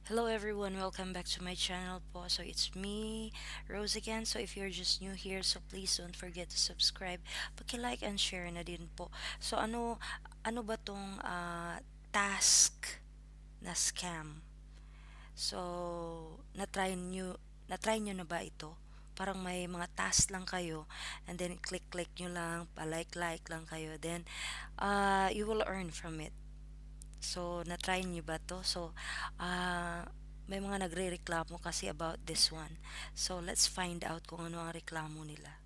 Hello everyone, welcome back to my channel po. So it's me, Rose again. So if you're just new here, so please don't forget to subscribe. Paki-like and share na din po. So ano ba tong task na scam? So na-try nyo na ba ito? Parang may mga task lang kayo and then click nyo lang, pa-like lang kayo. Then you will earn from it. So, na-try niyo ba 'to? So, may mga nagrereklamo kasi about this one. So, let's find out kung ano ang reklamo nila.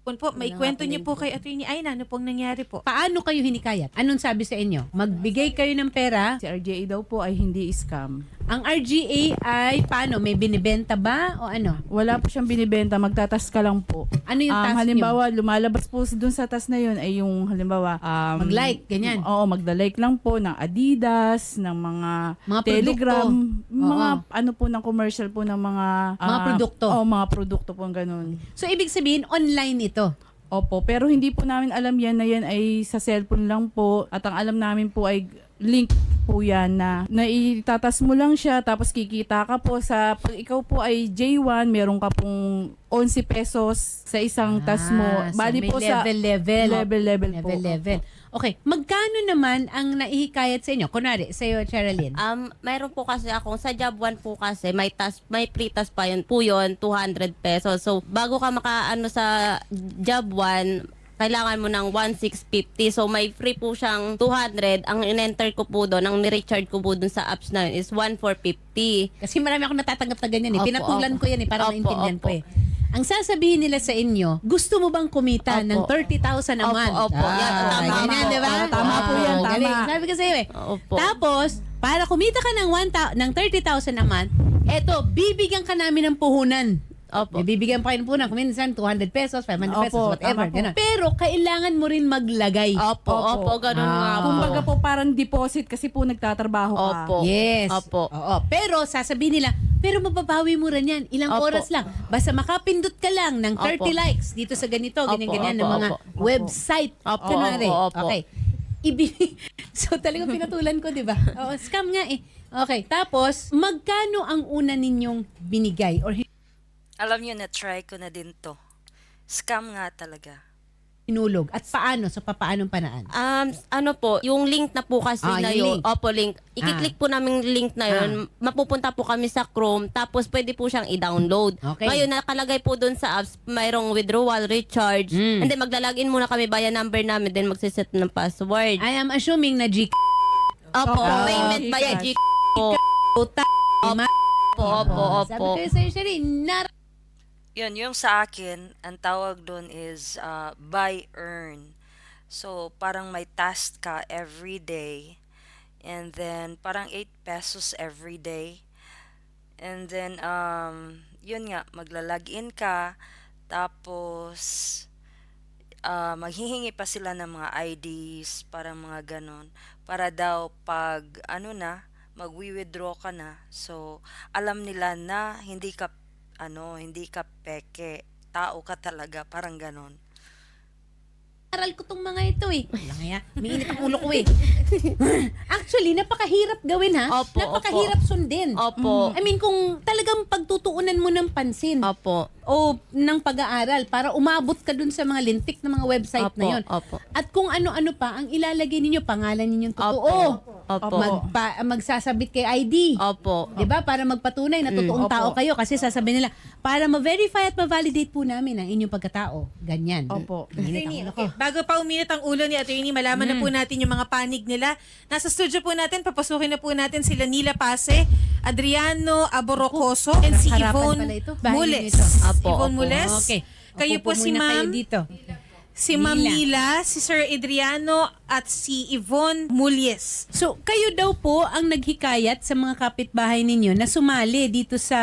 Po, Wala nga maikwento pala niyo yung po po. kay Attorney Aina, ano pong nangyari po? Paano kayo hinikayat? Anong sabi sa inyo? Magbigay kayo ng pera. Si RJA daw po ay hindi scam. Ang RGA ay paano? May binibenta ba o ano? Wala po siyang binibenta, magtatas ka lang po. Ano yung task nyo? Halimbawa, lumalabas po dun sa task na yun ay yung halimbawa, Mag-like, ganyan. Oo, magda-like lang po ng Adidas, ng mga, Mga Telegram, produkto. mga Oo. ano po ng commercial po ng mga Mga produkto. Oo, mga produkto po ganun. So, ibig sabihin, online ito. Opo, pero hindi po namin alam yan na yan ay sa cellphone lang po at ang alam namin po ay link po yan na naitatas mo lang siya tapos kikita ka po sa pag ikaw po ay J1 meron ka pong 11 pesos sa isang tas mo. So Bali may po sa level po. level. Okay, magkano naman ang naihikayat sa inyo? Kunwari, sa'yo, Cherilyn. Mayroon po kasi akong sa job 1 po kasi may pre-task pa yun po yun, 200 pesos. So bago ka makaano sa job 1, kailangan mo ng 1,650. So may free po siyang 200. Ang in-enter ko po doon, ang ni-recharge ko po doon sa apps na yun is 1,450. Kasi marami akong natatanggap na ganyan eh. Opo, Pinatulan opo. ko yan eh, para Opo, maintindihan ko opo. eh. Ang sasabihin nila sa inyo, gusto mo bang kumita Opo. ng 30,000 a Opo, month? opo. Yan, tama ganyan, po. di ba? Tama po yan, tama. Galing. Sabi ko sa'yo eh. Opo. Tapos, para kumita ka ng 30,000 a month, eto, bibigyan ka namin ng puhunan. Opo. Bibigyan pa kayo ng puhunan. Kung minsan, 200 pesos, 500 pesos, Opo, whatever. tama po. Ganun. Pero, kailangan mo rin maglagay. Opo, opo, ganun nga po. Kumbaga po parang deposit kasi po nagtatrabaho ka. Opo. Yes. Opo. Oo. Pero sasabihin nila, pero mababawi mo rin yan. Ilang Opo. oras lang. Basta makapindot ka lang ng 30 Opo. likes dito sa ganito, Opo, ganyan-ganyan, opo, ng mga opo. website. Opo, Kunwari. opo, opo. Okay. So talagang pinatulan ko, di ba? Oo, scam nga eh. Okay. Tapos, magkano ang una ninyong binigay? Or Alam niyo na-try ko na din 'to. Scam nga talaga. hinulog? At paano? So, papaanong panaan? Ano po, yung link na po kasi Ah, na yung yun. link. Opo, link. I-click po namin link na yun. Mapupunta po kami sa Chrome, tapos pwede po siyang i-download. Okay. Ngayon, nakalagay po doon sa apps, mayroong withdrawal, recharge, and then maglalagin muna kami via number namin, then magsiset ng password. I am assuming na G Opo, Ah, payment via Gcash. G po. puta. Opo, Sabi opo. ko sa'yo, Sherry, Yun, yung sa akin, ang tawag doon is buy earn. So, parang may task ka every day. And then, parang 8 pesos every day. And then, yun nga, magla-login ka. Tapos, maghihingi pa sila ng mga IDs, parang mga ganon. Para daw pag, magwi-withdraw ka na. So, alam nila na hindi ka peke. Tao ka talaga, parang ganon. aral ko tong mga ito eh. Wala nga yan. Umiinit ang ulo ko eh. Actually, napakahirap gawin ha. Opo, Napakahirap sundin. Opo. I mean, kung talagang pagtutuunan mo ng pansin Opo. o ng pag-aaral para umabot ka dun sa mga lintik na mga website Opo, na yun. opo. At kung ano-ano pa, ang ilalagay ninyo, pangalan ninyong totoo. Opo. Magsasabit kay ID. Opo. 'Di ba? Para magpatunay na totoong Opo. tao kayo kasi sasabihin nila para ma-verify at ma-validate po namin ang inyong pagkatao. Ganyan. Opo. Init ang ulo ko. Bago pa uminit ang ulo ni Attorney, malaman na po natin yung mga panig nila. Nasa studio po natin, papasukin na po natin sila Nila Pase, Adriano Aborocoso, and si harapan Yvonne pala ito. Bahay Mules. nito. Opo, Yvonne opo. Mules. Okay. Kayo Upo po si muna kayo Ma'am. dito. Si Ma'am Nila, si Sir Adriano, at si Yvonne Mules. So, kayo daw po ang naghikayat sa mga kapitbahay ninyo na sumali dito sa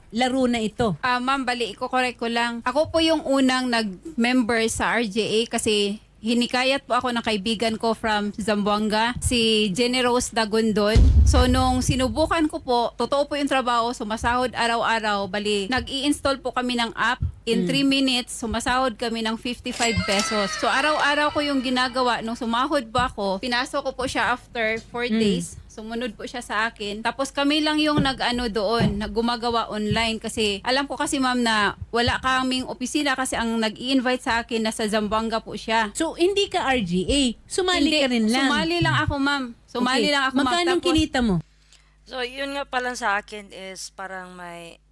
laro na ito. Ma'am, bali, i-correct ko lang. Ako po yung unang nag-member sa RJA kasi hinikayat po ako ng kaibigan ko from Zamboanga, si Jenny Rose Dagundon. So, nung sinubukan ko po, totoo po yung trabaho, sumasahod araw-araw. Bali, nag-i-install po kami ng app In 3 minutes, sumasahod kami ng 55 pesos. So araw-araw ko yung ginagawa. Nung sumahod po ako, pinasok ko po siya after 4 days. Sumunod po siya sa akin. Tapos kami lang yung nag-ano doon, naggumagawa online kasi alam ko kasi ma'am na wala kaming opisina kasi ang nag-i-invite sa akin nasa Zamboanga po siya. So, hindi ka RGA. Sumali Hindi, ka rin lang. Sumali lang ako ma'am. Sumali Okay. lang ako ma'am. Magkano Tapos, kinita mo? So, yun nga pala sa akin is parang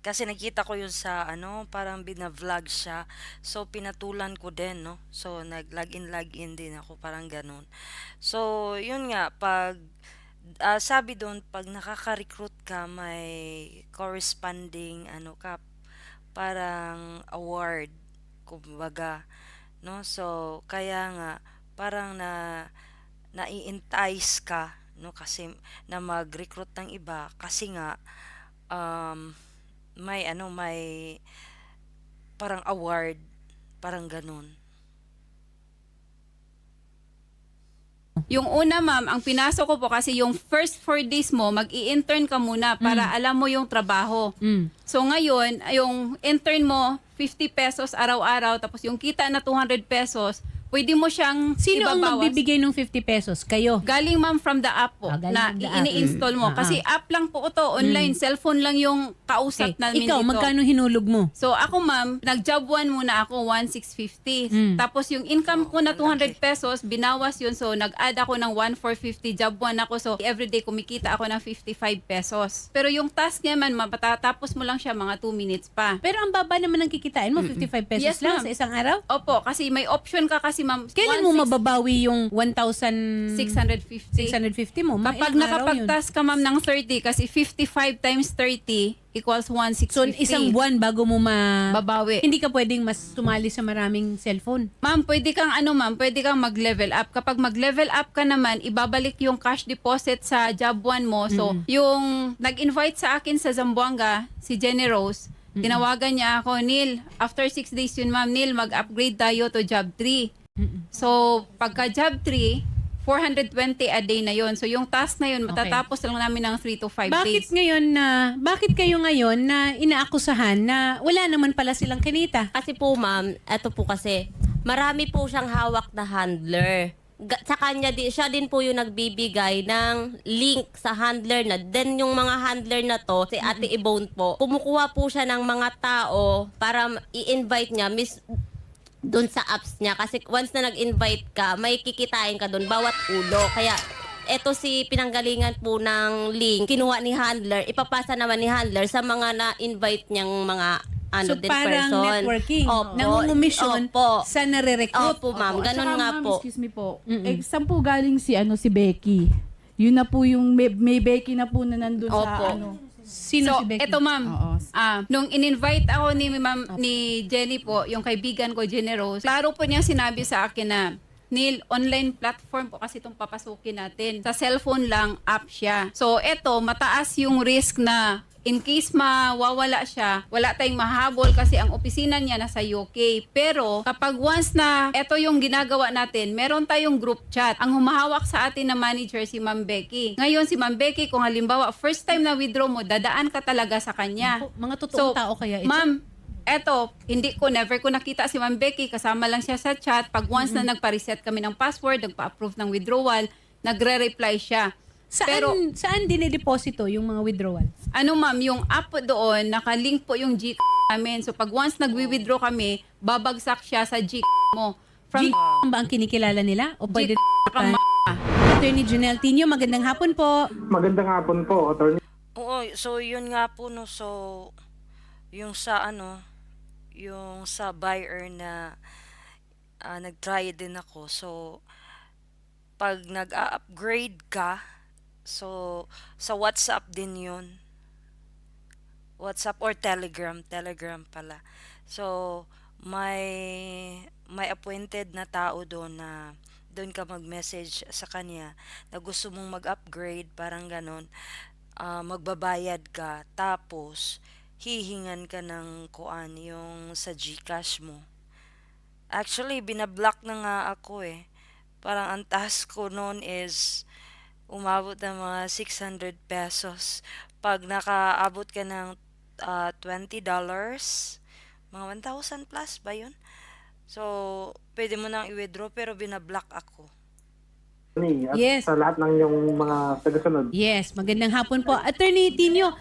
kasi nakita ko yun sa parang bina-vlog siya. So, pinatulan ko din, no? So, log in din ako, parang ganun. So, yun nga, sabi doon, pag nakaka-recruit ka, may corresponding, parang award, kumbaga, no? So, kaya nga, parang nai-entice ka, no? Kasi, na mag-recruit ng iba, kasi nga, may parang award, parang ganun. yung una ma'am, ang pinasok ko po kasi yung first 4 days mo, mag-i-intern ka muna para alam mo yung trabaho. So ngayon, yung intern mo, 50 pesos araw-araw, tapos yung kita na 200 pesos, pwede mo siyang Sino ang ibabawas. magbibigay ng 50 pesos? Kayo. Galing ma'am from the app po, Galing na from the app. ini-install mo. Kasi app lang po ito, online, cellphone lang yung kausap namin Ikaw, dito. magkano hinulog mo? So ako ma'am, nag-job 1 muna ako, 1,650. Tapos yung income ko na 200 pesos, binawas yun. So nag-add ako ng 1,450, job 1 ako. So everyday kumikita ako ng 55 pesos. Pero yung task niya man, matatapos mo lang siya mga 2 minutes pa. Pero ang baba naman ng kikitain mo, 55 pesos Yes, lang ma'am. sa isang araw? Opo, kasi may option ka kasi ma'am. Kailan mo mababawi yung 1,650 650. mo? Mga Kapag ilang araw yun? nakapag-task ka ma'am ng 30, kasi 55 times 30 equals 1,650. So, isang buwan bago mo Babawi. Hindi ka pwedeng mas sumali sa maraming cellphone. Ma'am, pwede kang pwede kang mag-level up. Kapag mag-level up ka naman, ibabalik yung cash deposit sa job 1 mo. So, yung nag-invite sa akin sa Zamboanga, si Jenny Rose, tinawagan niya ako, Neil, after 6 days yun ma'am, Neil, mag-upgrade tayo to job 3. So, pagka job 3, 420 a day na yon. So, yung task na yun, matatapos lang namin ng 3 to 5 days. Bakit kayo ngayon na inaakusahan na wala naman pala silang kinita? Kasi po ma'am, eto po kasi, marami po siyang hawak na handler. Sa kanya, siya din po yung nagbibigay ng link sa handler na. Then yung mga handler na to, si Ate Ibone po, kumukuha po siya ng mga tao para i-invite niya, doon sa apps niya. Kasi once na nag-invite ka, may kikitain ka doon, bawat ulo. Kaya, eto si pinanggalingan po ng link, kinuha ni handler, ipapasa naman ni handler sa mga na-invite niyang mga So din parang person. networking. Opo. Nangungumisyon Opo. sa nare-recruit. Opo, ma'am. At Ganun saka, nga ma'am, po. Excuse me po. Saan po galing si Becky? Yun na po yung may Becky na po na nandun Opo. sa Sino So, si Becky? eto ma'am, Oo. nung in-invite ako ni Jenny po, yung kaibigan ko, Jenny Rose, klaro po niya sinabi sa akin na, Neil, online platform po kasi itong papasukin natin. Sa cellphone lang, app siya. So, eto, mataas yung risk na in case mawawala siya, wala tayong mahabol kasi ang opisina niya nasa UK. Pero kapag once na ito yung ginagawa natin, meron tayong group chat. Ang humahawak sa atin na manager si Ma'am Becky. Ngayon si Ma'am Becky, kung halimbawa first time na withdraw mo, dadaan ka talaga sa kanya. Mga totoong tao kaya ito? Ma'am, never ko nakita si Ma'am Becky, kasama lang siya sa chat. Pag once na nagpa-reset kami ng password, nagpa-approve ng withdrawal, nagre-reply siya. Saan dinideposito yung mga withdrawal? Ma'am, yung app po doon, nakalink po yung G namin. So pag once nagwi-withdraw kami, babagsak siya sa G mo. From Ba ang kinikilala nila? O pwede G Attorney Janelle Tinio, magandang hapon po. Magandang hapon po, Attorney. Oo, so yun nga po, no. So, yung sa yung sa buyer na nag-try din ako. So, pag nag-upgrade ka, so sa WhatsApp din yun. WhatsApp or Telegram pala. So, may appointed na tao doon na doon ka mag-message sa kanya na gusto mong mag-upgrade, parang ganon. Magbabayad ka, tapos hihingan ka ng yung sa GCash mo. Actually, binablock na nga ako eh. Parang ang task ko noon is umabot ng mga 600 pesos. Pag nakaabot ka ng $20, Mga 1,000 plus ba yun? So, pwede mo nang i-withdraw pero binablock ako. Attorney, at Yes. sa lahat ng yung mga tagasunod. Yes, magandang hapon po. Attorney Tinio,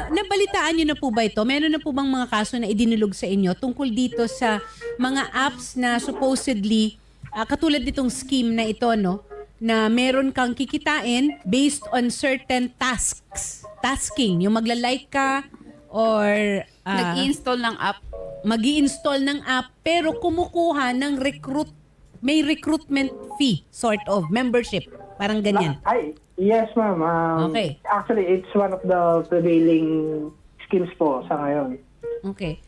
nabalitaan niyo na po ba ito? Meron na po bang mga kaso na idinulog sa inyo tungkol dito sa mga apps na supposedly, katulad nitong scheme na ito, no? Na meron kang kikitain based on certain tasks. Tasking, yung magla-like ka or Nag-i-install ng app. mag-i-install ng app pero kumukuha ng may recruitment fee, sort of, membership. Parang ganyan. Ay, yes ma'am. Okay. Actually, it's one of the prevailing schemes po sa ngayon. Okay.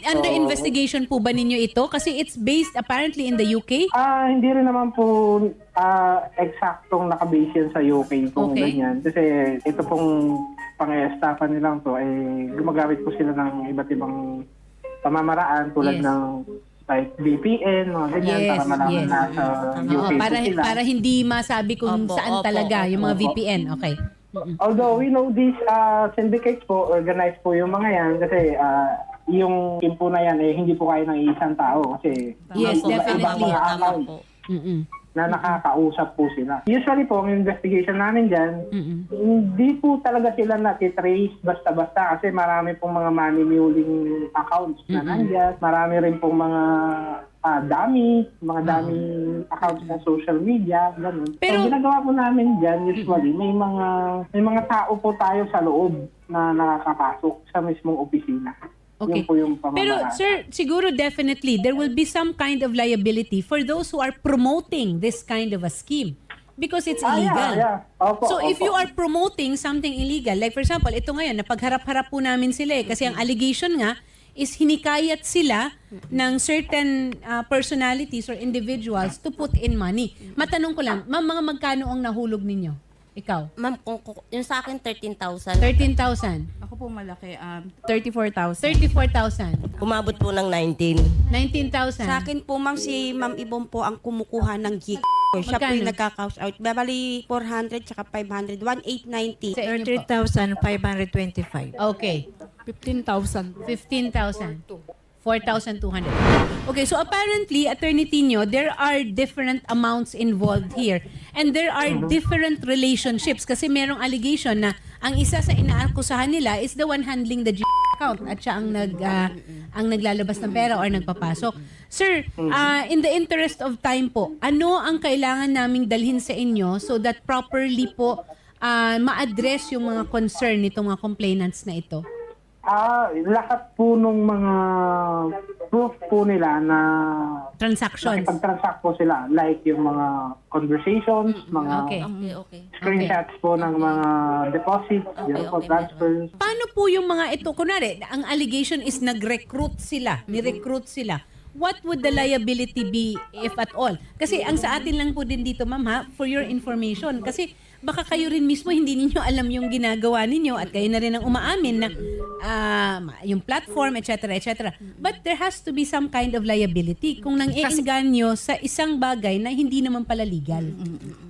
Under investigation po ba ninyo ito? Kasi it's based apparently in the UK. Hindi rin naman po eksaktong nakabase yan sa UK kung Okay. ganyan. Kasi ito pong pang-estafa nilang to, gumagamit po sila ng iba't ibang pamamaraan tulad Yes. ng like VPN, mga ganyan, Yes, para malaman yes. na sa UK Oo, po sila. para hindi masabi kung Opo, saan opo, talaga yung mga opo. VPN. Okay. Although we know these syndicates po, organized po yung mga yan kasi yung team po na yan hindi po kaya ng isang tao kasi Yes, iba- definitely. ibang mga Tama account po. Mm-mm. na nakakausap po sila. Usually po, ang investigation namin dyan, Mm-mm. hindi po talaga sila natitrace basta-basta kasi marami pong mga money muling accounts na nandyan. Marami rin pong mga mga dummy accounts sa social media, ganun. Pero- so, ginagawa po namin dyan, usually, may mga tao po tayo sa loob na nakakapasok sa mismong opisina. Okay. Yun po yung pamamaraan. Pero sir, siguro definitely there will be some kind of liability for those who are promoting this kind of a scheme because it's illegal. Yeah. Opo, So if opo. you are promoting something illegal, like for example, ito ngayon, napagharap-harap po namin sila kasi ang allegation nga is hinikayat sila ng certain personalities or individuals to put in money. Matanong ko lang, ma'am, mga magkano ang nahulog ninyo? Ikaw? Ma'am, yung sa akin 13,000. 13,000. Ako po malaki, 34,000. 34,000. Umabot po ng 19. 19,000. Sa akin po, ma'am, si Ma'am Ibon po ang kumukuha ng gig. Siya po Magkano? yung nagka-cash out. Bali, 400 tsaka 500. 1,890. Sa inyo po. 13,525. Okay. 15,000. 15,000. 4,200. Okay, so apparently, Attorney Tino, there are different amounts involved here. And there are different relationships kasi merong allegation na ang isa sa inaakusahan nila is the one handling the account at siya ang naglalabas ng pera or nagpapasok. Sir, in the interest of time po, ano ang kailangan naming dalhin sa inyo so that properly po ma-address yung mga concern nitong mga complainants na ito? Lahat po nung mga proof po nila na Transactions. nakipag-transact po sila. Like yung mga conversations, mga Okay. Okay. screenshots po ng mga deposits, yun po, okay, transfers. Paano po yung mga ito? Kunwari, ang allegation is nag-recruit sila, ni-recruit sila. What would the liability be if at all? Kasi ang sa atin lang po din dito, ma'am, ha, for your information. Kasi baka kayo rin mismo hindi ninyo alam yung ginagawa ninyo at kayo na rin ang umaamin na yung platform, etc., etc. But there has to be some kind of liability kung nang-iinganyo sa isang bagay na hindi naman pala legal.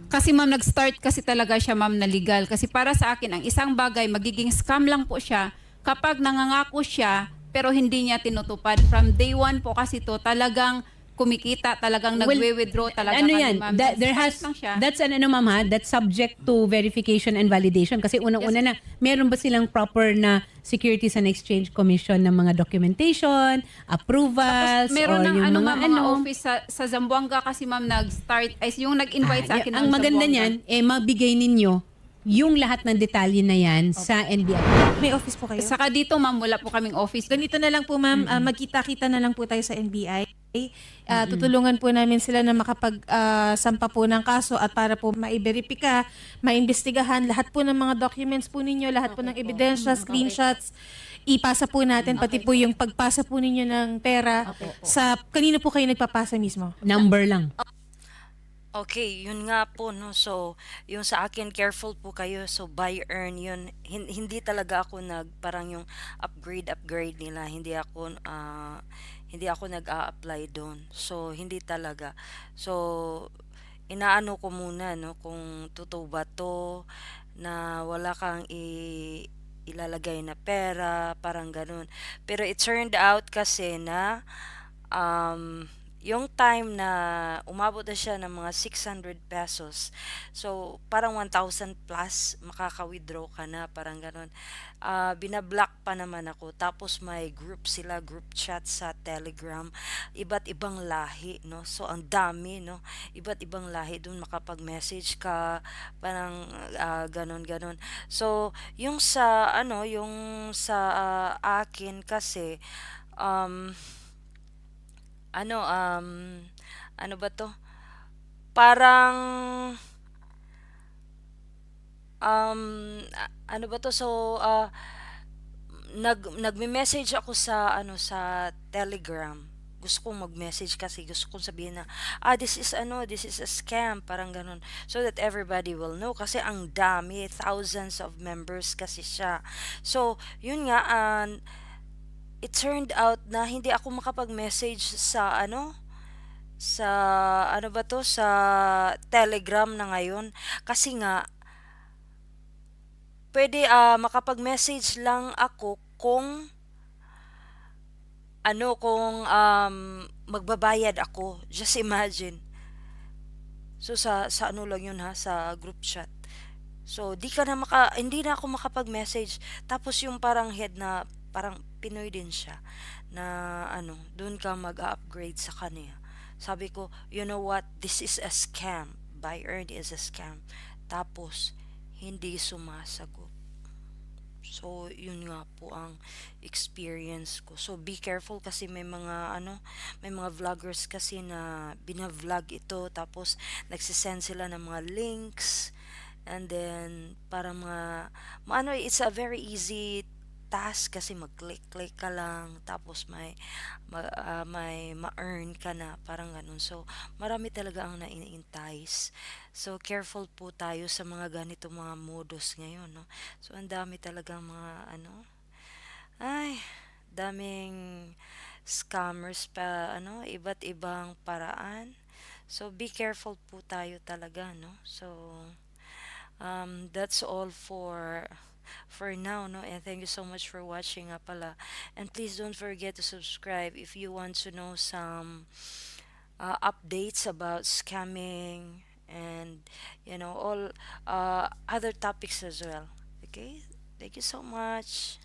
Kasi ma'am, nag-start kasi talaga siya ma'am na legal. Kasi para sa akin, ang isang bagay, magiging scam lang po siya kapag nangangako siya pero hindi niya tinutupad. From day one po kasi to talagang kumikita, talagang nagwe-withdraw talaga Ano kami, yan? ma'am. There has, Start lang siya. that's an ano ma'am ha, that's subject to verification and validation. Kasi unang-una na, meron ba silang proper na Securities and Exchange Commission ng mga documentation, approvals, Meron or ng yung ano, mga ma'am, mga office sa Zamboanga kasi ma'am nag-start, ay yung nag-invite sa akin ang ng maganda Zamboanga. niyan, mabigay ninyo yung lahat ng detalye na yan sa NBI. May office po kayo? Saka dito ma'am, wala po kaming office. Ganito na lang po ma'am, magkita-kita na lang po tayo sa NBI. Tutulungan po namin sila na makapag-sampa po ng kaso at para po maiberipika, maimbestigahan lahat po ng mga documents po ninyo, lahat po ng ebidensya, screenshots, ipasa po natin, pati po yung pagpasa po ninyo ng pera sa kanino po kayo nagpapasa mismo. Number lang. Okay, yun nga po, no. So, yung sa akin, careful po kayo. So, buy, earn, yun. Hindi talaga ako parang yung upgrade nila. Hindi ako nag-a-apply doon. So, hindi talaga. So, inaano ko muna, no, kung totoo ba to, na wala kang ilalagay na pera, parang ganun. Pero it turned out kasi na yung time na umabot na siya ng mga 600 pesos, so parang 1,000 plus makaka-withdraw ka na, parang ganun. Binablock pa naman ako, tapos may group sila, group chat sa Telegram, iba't ibang lahi, no? So ang dami, no? Iba't ibang lahi, dun makapag-message ka, parang ganun ganon. So yung sa ano, yung sa akin kasi, um ano ano ba 'to? Parang ano ba 'to? So nagme-message ako sa ano, sa Telegram. Gusto kong mag-message kasi gusto kong sabihin na, this is ano, this is a scam, parang ganun. So that everybody will know kasi ang dami, thousands of members kasi siya. So, yun nga, it turned out na hindi ako makapag-message sa ano, sa ano ba 'to, sa Telegram na ngayon kasi nga pwede makapag-message lang ako kung ano, kung magbabayad ako. Just imagine. So sa ano lang yun ha, sa group chat. So hindi na ako makapag-message. Tapos yung parang head na parang Pinoy din siya na ano, doon ka mag-upgrade sa kanya. Sabi ko, you know what? This is a scam. Buy earn is a scam. Tapos hindi sumasagot. So, yun nga po ang experience ko. So, be careful kasi may mga ano, may mga vloggers kasi na binavlog ito, tapos nagsisend sila ng mga links, and then para maano, it's a very easy task kasi mag-click-click ka lang, tapos may ma-earn ka na, parang ganun. So, marami talaga ang nai-entice. So, careful po tayo sa mga ganito mga modus ngayon, no? So, ang dami talagang mga ano, ay, daming scammers pa, ano, iba't ibang paraan. So, be careful po tayo talaga, no? So, that's all for now, no? And thank you so much for watching nga pala. And please don't forget to subscribe if you want to know some updates about scamming and all other topics as well. Okay? Thank you so much.